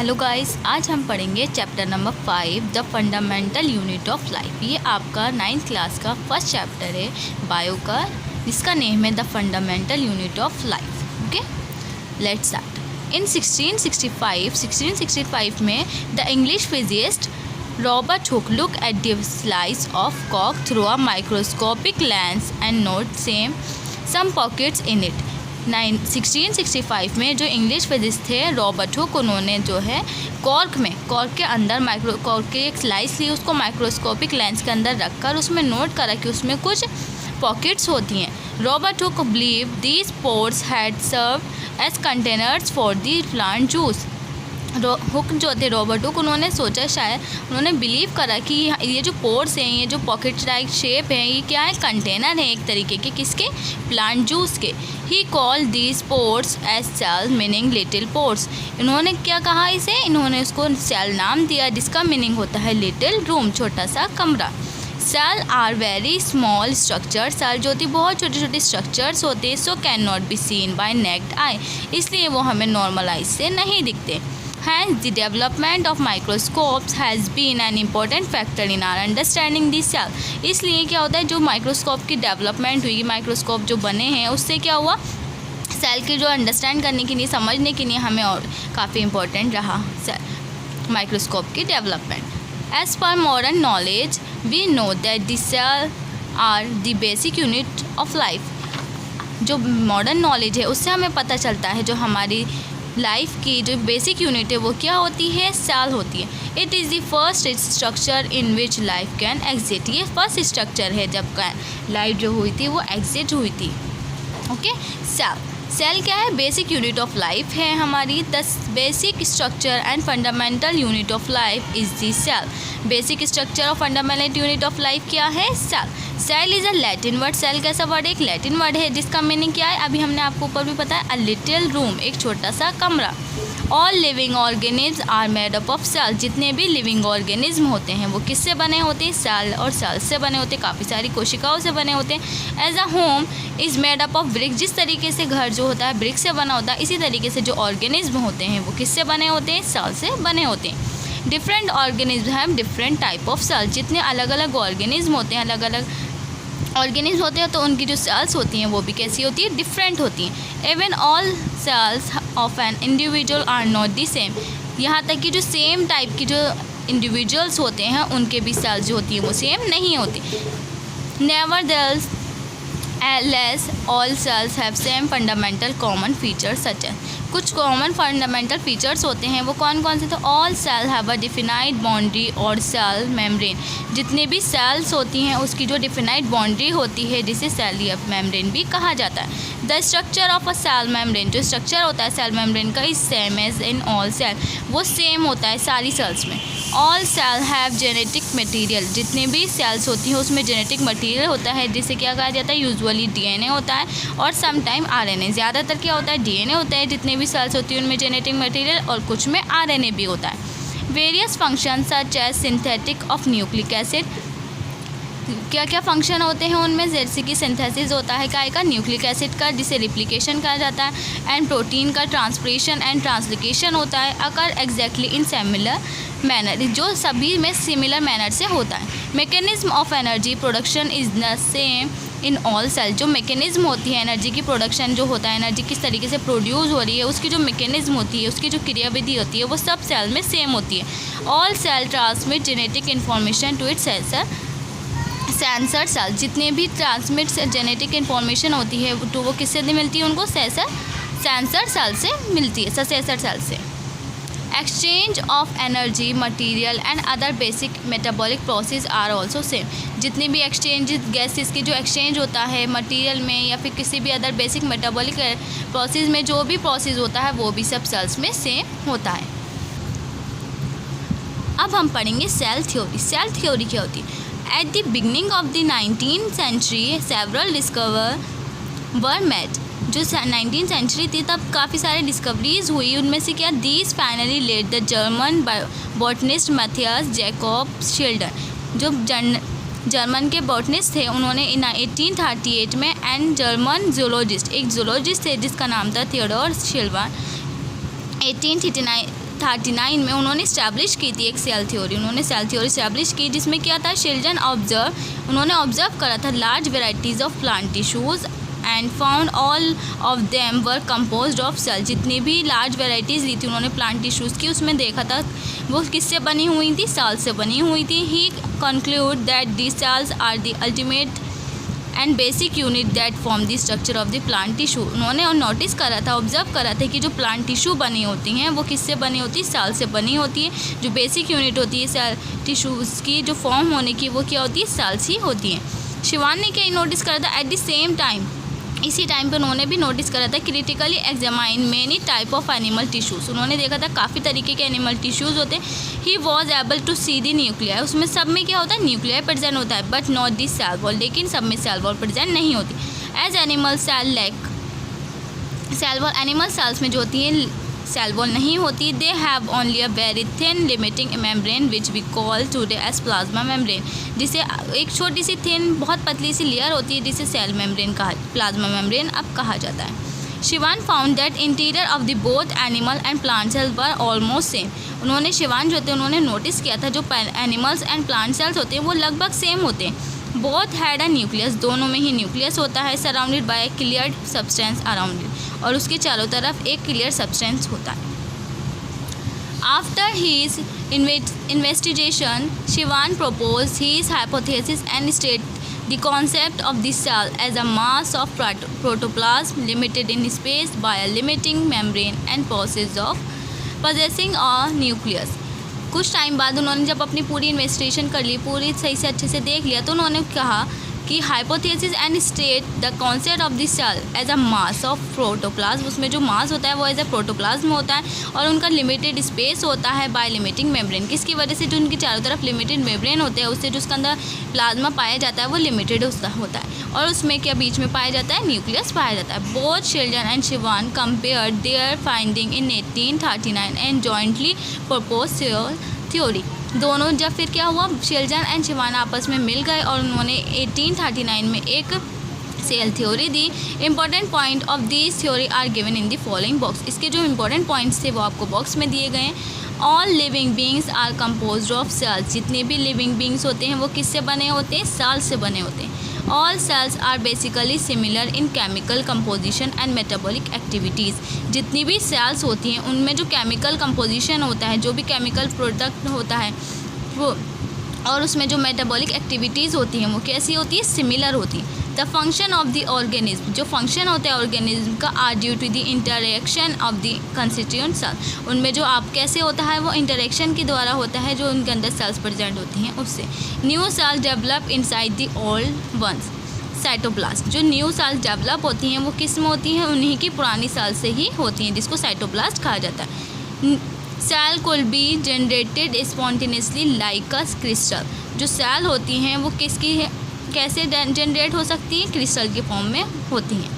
Hello guys, आज हम पढ़ेंगे chapter number 5 the fundamental unit of life. ये आपका 9th क्लास का फर्स्ट चैप्टर है बायो का, जिसका नेम है the fundamental unit of life. Okay, let's start. In 1665 में the English physicist Robert Hooke look at the slice of कॉक through a microscopic lens and note some pockets in it. 1665 में जो English physicist थे Robert Hooke, उन्होंने जो है cork के अंदर कॉर्क की एक स्लाइस ली, उसको माइक्रोस्कोपिक लेंस के अंदर रखकर उसमें नोट करा कि उसमें कुछ पॉकेट्स होती हैं। Robert Hooke believe these pores had serve as containers for the plant juice. Hooke जो थे रॉबर्ट हुक, उन्होंने सोचा, शायद उन्होंने बिलीव करा कि ये जो पोर्स हैं, ये जो पॉकेट लाइक शेप है, ये क्या है, कंटेनर है एक तरीके के, किसके, प्लांट जूस के। He call these pores as cell meaning little pores. इन्होंने क्या कहा इसे, इन्होंने उसको सेल नाम दिया, जिसका मीनिंग होता है लिटिल रूम, छोटा सा कमरा। Cell are very small structure, cell जो होती बहुत छोटे छोटे स्ट्रक्चर्स होते हैं, so can not be seen by naked eye, इसलिए वो हमें नॉर्मल आई से नहीं दिखते। Hence, the development of microscopes has been an important factor in our understanding the cell। इसलिए क्या होता है, जो माइक्रोस्कोप की डेवलपमेंट हुई, माइक्रोस्कोप जो बने हैं, उससे क्या हुआ, सेल की जो अंडरस्टैंड करने के लिए, समझने के लिए हमें और काफ़ी इम्पोर्टेंट रहा सेल माइक्रोस्कोप की डेवलपमेंट। एज पर modern knowledge we know that the cell are the basic unit of life. जो मॉडर्न नॉलेज है उससे हमें पता चलता है जो हमारी लाइफ की जो बेसिक यूनिट है वो क्या होती है, सेल होती है। It is the first structure in which life can exit. ये फर्स्ट स्ट्रक्चर है जब लाइफ जो हुई थी वो एग्जिट हुई थी। ओके, सेल क्या है, बेसिक यूनिट ऑफ लाइफ है हमारी। The basic structure and fundamental unit of life is the cell. Basic structure और फंडामेंटल यूनिट ऑफ लाइफ क्या है, cell. Cell is a Latin word. Cell कैसा वर्ड है, एक लैटिन वर्ड है, जिसका मीनिंग क्या है, अभी हमने आपको ऊपर भी बताया, अ लिटिल रूम, एक छोटा सा कमरा। All living organism are made up of cell. जितने भी लिविंग ऑर्गेनिज्म होते हैं वो किससे बने होते हैं, सेल और सेल से बने होते हैं, काफ़ी सारी कोशिकाओं से बने होते हैं। As a home is made up of brick. जिस तरीके से घर जो होता है ब्रिक से बना होता है, इसी तरीके से जो ऑर्गेनिज्म होते हैं वो किससे बने होते हैं, सेल से बने होते हैं। Different organism have different type of cell. जितने अलग अलग ऑर्गेनिज्म होते हैं, अलग अलग ऑर्गेनिज्म होते हैं, तो उनकी जो सेल्स होती हैं वो भी कैसी होती है, डिफरेंट होती हैं। Even all cells of an individual are not the same. यहाँ तक कि जो सेम टाइप की जो इंडिविजुअल्स होते हैं उनके भी सेल्स जो होती हैं वो सेम नहीं होती। Nevertheless all cells have same fundamental common features such as. कुछ कॉमन फंडामेंटल फीचर्स होते हैं, वो कौन कौन से, तो all cell have a definite boundary और सेल मेम्ब्रेन। जितने भी सेल्स होती हैं उसकी जो डिफिनाइट बाउंड्री होती है, जिसे सेल मेम्ब्रेन भी कहा जाता है। The structure of a cell membrane, जो स्ट्रक्चर होता है सेल मेम्ब्रेन का, is same as in all cell, वो सेम होता है सारी सेल्स में। All cell have genetic material. जितने भी सेल्स होती हैं उसमें जेनेटिक मटीरियल होता है, जिसे क्या कहा जाता है, यूजुअली डीएनए होता है और समटाइम आरएनए। ज़्यादातर क्या होता है, डीएनए होता है जितने भी सेल्स होती हैं उनमें जेनेटिक मटीरियल, और कुछ में आरएनए भी होता है। Various function such as synthetic of nucleic acid. क्या क्या फंक्शन होते हैं उनमें, जैसे कि सिंथेसिस होता है काय का, न्यूक्लिक एसिड का, जिसे रिप्लिकेशन कहा जाता है, एंड प्रोटीन का ट्रांसप्रेशन एंड ट्रांसलोकेशन होता है, occur exactly in similar manner, जो सभी में सिमिलर मैनर से होता है। Mechanism of energy production is the same in all cell. जो मैकेनिज्म होती है एनर्जी की प्रोडक्शन जो होता है, एनर्जी किस तरीके से प्रोड्यूस हो रही है, उसकी जो मैकेनिज्म होती है, उसकी जो क्रियाविधि होती है, वो सब सेल में सेम होती है। All cell transmit genetic information to its sensor cell. जितने भी ट्रांसमिट जेनेटिक इन्फॉर्मेशन होती है तो वो किससे मिलती है, उनको सेंसर सेल से मिलती है, सेंसर सेल से। Exchange of energy material and other basic metabolic process are also same. जितने भी एक्सचेंज गैसेस की जो एक्सचेंज होता है मटेरियल में या फिर किसी भी अदर बेसिक मेटाबॉलिक प्रोसेस में, जो भी प्रोसेस होता है वो भी सब सेल्स में सेम होता है। अब हम पढ़ेंगे सेल थ्योरी। सेल थ्योरी क्या होती है, at the beginning of the 19th century several discover were made. जो 19th सेंचुरी थी तब काफ़ी सारे डिस्कवरीज हुई, उनमें से क्या, these finally led the German botanist Matthias Jacob Schleiden. जो जर्मन के बॉटनिस्ट थे उन्होंने 1838 में, एंड जर्मन जूलॉजिस्ट, एक जूलॉजिस्ट थे जिसका नाम था थियोडोर शिल्वर, 1839 1839 में उन्होंने इस्टेब्लिश की थी एक सेल थ्योरी। उन्होंने सेल थ्योरी इस्टेब्लिश की जिसमें क्या था, चिल्ड्रन उन्होंने ऑब्जर्व करा था large varieties of plant tissues and found all of them were composed of cell. जितनी भी लार्ज वेराइटीज़ ली थी उन्होंने प्लांट टिश्यूज़ की, उसमें देखा था वो किससे बनी हुई थी, सेल से बनी हुई थी। He conclude that the cells are the ultimate and basic unit that form the structure of the plant tissue. उन्होंने नोटिस करा था, ऑब्जर्व करा था कि जो प्लांट टिश्यू बनी होती हैं वो किससे बनी होती है, सेल से बनी होती है। जो बेसिक यूनिट होती है सेल टिश्यूज़ की जो फॉर्म होने की वो क्या होती है, सेल्स ही होती हैं। शिवान ने क्या नोटिस करा था, एट द सेम टाइम इसी टाइम पे उन्होंने भी नोटिस करा था critically examine many type of animal tissues. उन्होंने देखा था काफ़ी तरीके के एनिमल टिश्यूज़ होते हैं। He was able to see the nuclear, उसमें सब में क्या होता है, न्यूक्लियर प्रेजेंट होता है, but not the cell wall, लेकिन सब में सेल वॉल प्रेजेंट नहीं होती। As animal cell lack cell wall, animal cells में जो होती है सेल वॉल नहीं होती। They have only a very thin limiting membrane which we call today as plasma membrane, जिसे एक छोटी सी थिन बहुत पतली सी लेयर होती है जिसे सेल मेम्ब्रेन कहा, प्लाज्मा मेम्ब्रेन अब कहा जाता है। Schwann found that interior of the both animal and plant cells were almost same. उन्होंने शिवान जो थे उन्होंने नोटिस किया था जो एनिमल्स एंड प्लांट सेल्स होते हैं वो लगभग सेम होते हैं। बोथ हैड अ न्यूक्लियस, दोनों में ही न्यूक्लियस होता है, surrounded by clear substance around it, और उसके चारों तरफ एक क्लियर सब्सटेंस होता है। After his investigation Schwann propose his hypothesis and state the concept of the cell as a mass of protoplasm limited in space by a limiting membrane and process of possessing a nucleus. कुछ time बाद उन्होंने जब अपनी पूरी investigation कर ली, पूरी सही से अच्छे से देख लिया, तो उन्होंने कहा कि hypothesis and state the concept of the cell as a mass of protoplasm, उसमें जो मास होता है वो एज अ प्रोटोप्लाज्म होता है और उनका लिमिटेड स्पेस होता है बाय लिमिटिंग मेम्ब्रेन। किसकी वजह से, जो उनकी चारों तरफ लिमिटेड मेम्ब्रेन होते हैं उससे जो उसके अंदर प्लाज्मा पाया जाता है वो लिमिटेड होता है और उसमें क्या बीच में पाया जाता है, न्यूक्लियस पाया जाता है। Both Schleiden and Schwann compared their finding in 1839 and jointly propose theory. दोनों जब फिर क्या हुआ, चिल्ड्रन एंड शिवान आपस में मिल गए और उन्होंने 1839 में एक सेल थ्योरी दी। Important point of this theory are given in the following box. इसके जो इंपॉर्टेंट पॉइंट्स थे वो आपको बॉक्स में दिए गए हैं। All living beings are composed of cells, जितने भी लिविंग बींग्स होते हैं वो किससे बने होते हैं, सेल्स से बने होते हैं। All cells are basically similar in chemical composition and metabolic activities, जितनी भी सेल्स होती हैं उनमें जो केमिकल कंपोजिशन होता है, जो भी केमिकल प्रोडक्ट होता है वो, और उसमें जो मेटाबॉलिक एक्टिविटीज़ होती हैं वो कैसी होती है, सिमिलर होती है। The function of the organism, जो फंक्शन होता है ऑर्गेनिज्म का, are due to the interaction of the constituent cell, उनमें जो आप कैसे होता है वो इंटरेक्शन के द्वारा होता है जो उनके अंदर सेल्स प्रेजेंट होती हैं उससे। New cells develop inside the old ones, cytoplasm, जो न्यू सेल्स डेवलप होती हैं वो किस में होती हैं, उन्हीं की पुरानी सेल्स से ही होती हैं जिसको साइटोप्लाज्म कहा जाता है। Cell could be generated spontaneously like a crystal, जो सेल होती हैं वो किसकी है, कैसे जनरेट हो सकती है, क्रिस्टल की फॉर्म में होती हैं।